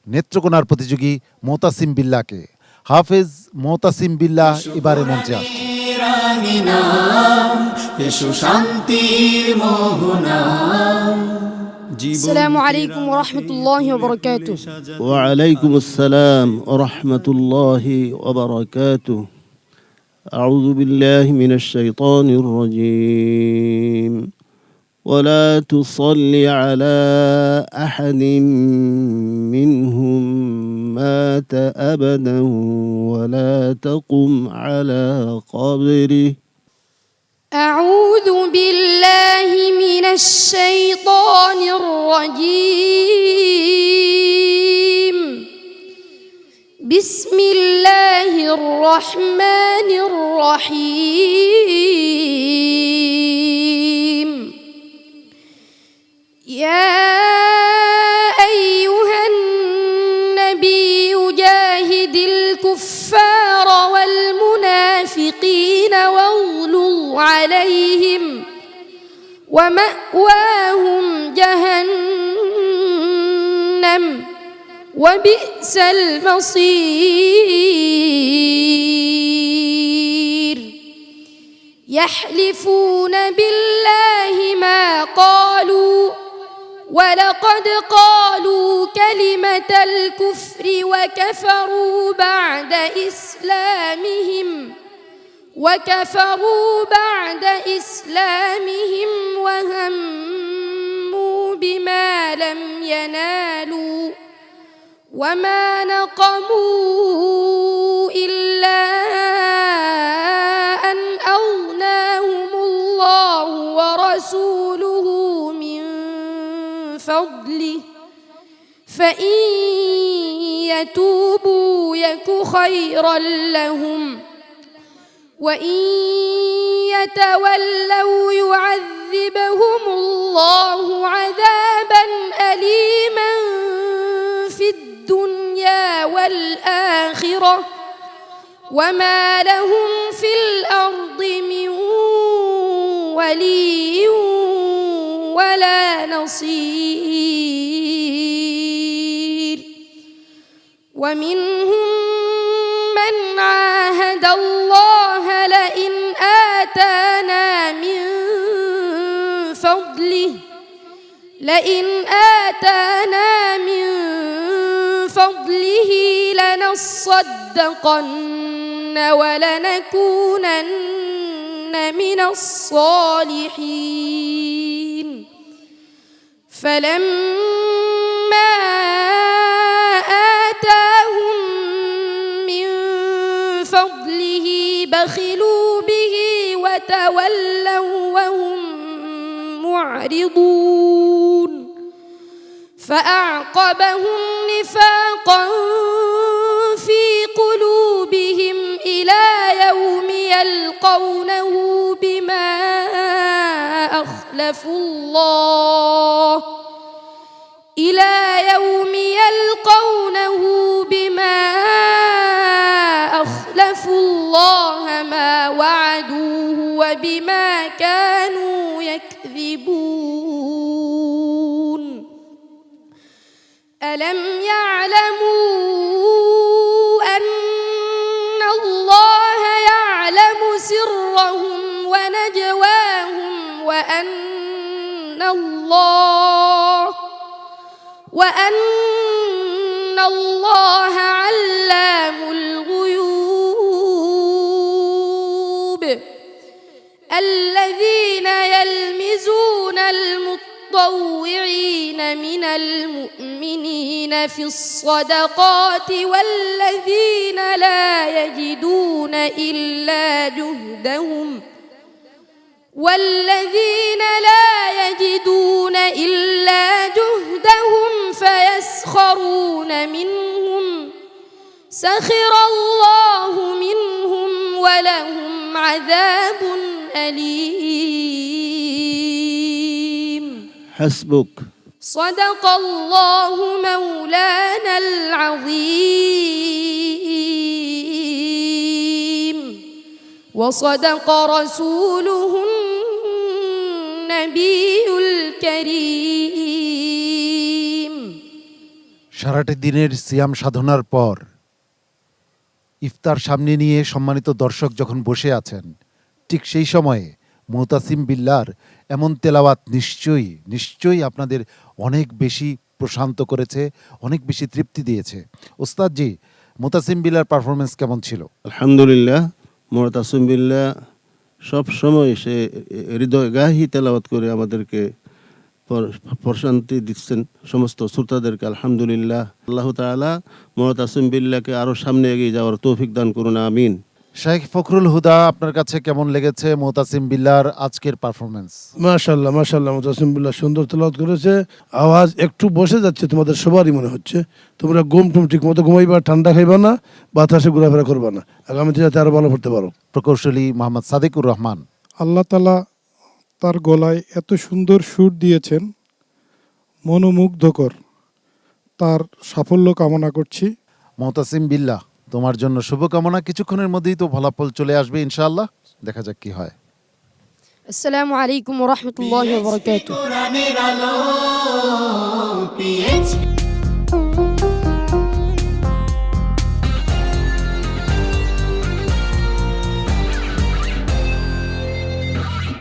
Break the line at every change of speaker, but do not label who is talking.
নেত্রকোনার প্রতিযোগী মোতাসিম বিল্লাহকে। হাফেজ মোতাসিম বিল্লাহ এবারে মঞ্চে আসছে।
السلام عليكم ورحمة الله وبركاته.
وعليكم السلام ورحمة الله وبركاته. أعوذ بالله من الشيطان الرجيم. ولا تصل على أحد منهم مات أبدا ولا تقم على قبره.
أعوذ بالله من الشيطان الرجيم. بسم الله الرحمن الرحيم. يا أيها النبي جاهد الكفار والمنافقين واغلظ عليهم ومأواهم جهنم وبئس المصير. يحلفون بالله ما قالوا ولقد قالوا كلمة الكفر وكفروا بعد إسلامهم وهموا بما لم ينالوا وما نقموا إلا أن أغناهم الله ورسوله من فضله فإن يتوبوا يك خيرا لهم وإن يتولوا يعذبهم الله عذابا أليما في الدنيا والآخرة وما لهم في الأرض من ولي ولا نصير. ومنهم من عاهد الله لئن آتانا من فضله لنصدقن ولنكونن من الصالحين. فلما آتاهم من فضله بخلوا به وتولوا وهم معرضون. فأعقبهم نفاقا في قلوبهم إلى يوم يلقونه بما أخلفوا الله ما وعدوه وبما كانوا يكذبون. ألم يعلموا أن الله يعلم سرهم ونجواهم وأن الله علام الغيوب. الذين يلمزون المطوعين من المؤمنين في الصدقات والذين لا يجدون إلا جهدهم فيسخرون منهم سخر الله منهم ولهم عذاب أليم.
حسبك.
صدق الله مولانا العظيم وصدق رسوله النبي الكريم.
সারাটি দিনের সিয়াম সাধনার পর ইফতার সামনে নিয়ে সম্মানিত দর্শক যখন বসে আছেন, ঠিক সেই সময়ে মুতাসিম বিল্লাহর এমন তেলাওয়াত নিশ্চয়ই আপনাদের অনেক বেশি প্রশান্ত করেছে, অনেক বেশি তৃপ্তি দিয়েছে। ওস্তাদ জি, মুতাসিম বিল্লাহর পারফরমেন্স কেমন ছিল?
আলহামদুলিল্লাহ, মুতাসিম বিল্লাহ সব সময় সে হৃদয়গাহী তেলাওয়াত করে আমাদেরকে প্রশান্তি দিচ্ছেন সমস্ত শ্রোতাদেরকে। আলহামদুলিল্লাহ, আল্লাহ তাআলা মুতাসিম বিল্লাহকে আরো সামনে এগিয়ে যাওয়ার তৌফিক দান করুন, আমিন।
শেখ ফখরুল হুদা, আপনার কাছে কেমন লেগেছে মুতাসিম বিল্লাহর আজকের পারফরমেন্স?
মাশাআল্লাহ মাশাআল্লাহ, মুতাসিম বিল্লাহ সুন্দর তেলাওয়াত করেছে। আওয়াজ একটু বসে যাচ্ছে তোমাদের সবারই মনে হচ্ছে। তোমরা ঘুম ঠিক মতো ঘুমাইবা, ঠান্ডা খাইবা না, বাতাসে ঘোরাফেরা করবা না, আগামীতে যাতে আরো ভালো পড়তে পারো।
প্রকৌশলী মোহাম্মদ সাদিকুর রহমান।
আল্লাহ তাআলা তার গলায় এত সুন্দর সুর দিয়েছেন, মনোমুগ্ধকর। তার সাফল্য কামনা করছি।
মুতাসিম বিল্লাহ, তোমার জন্য শুভকামনা। কিছুক্ষণের মধ্যেই তো ফলাফল চলে আসবে ইনশাআল্লাহ, দেখা যাক কি হয়।
আসসালামু আলাইকুম ওয়া রাহমাতুল্লাহি ওয়া বারাকাতুহু।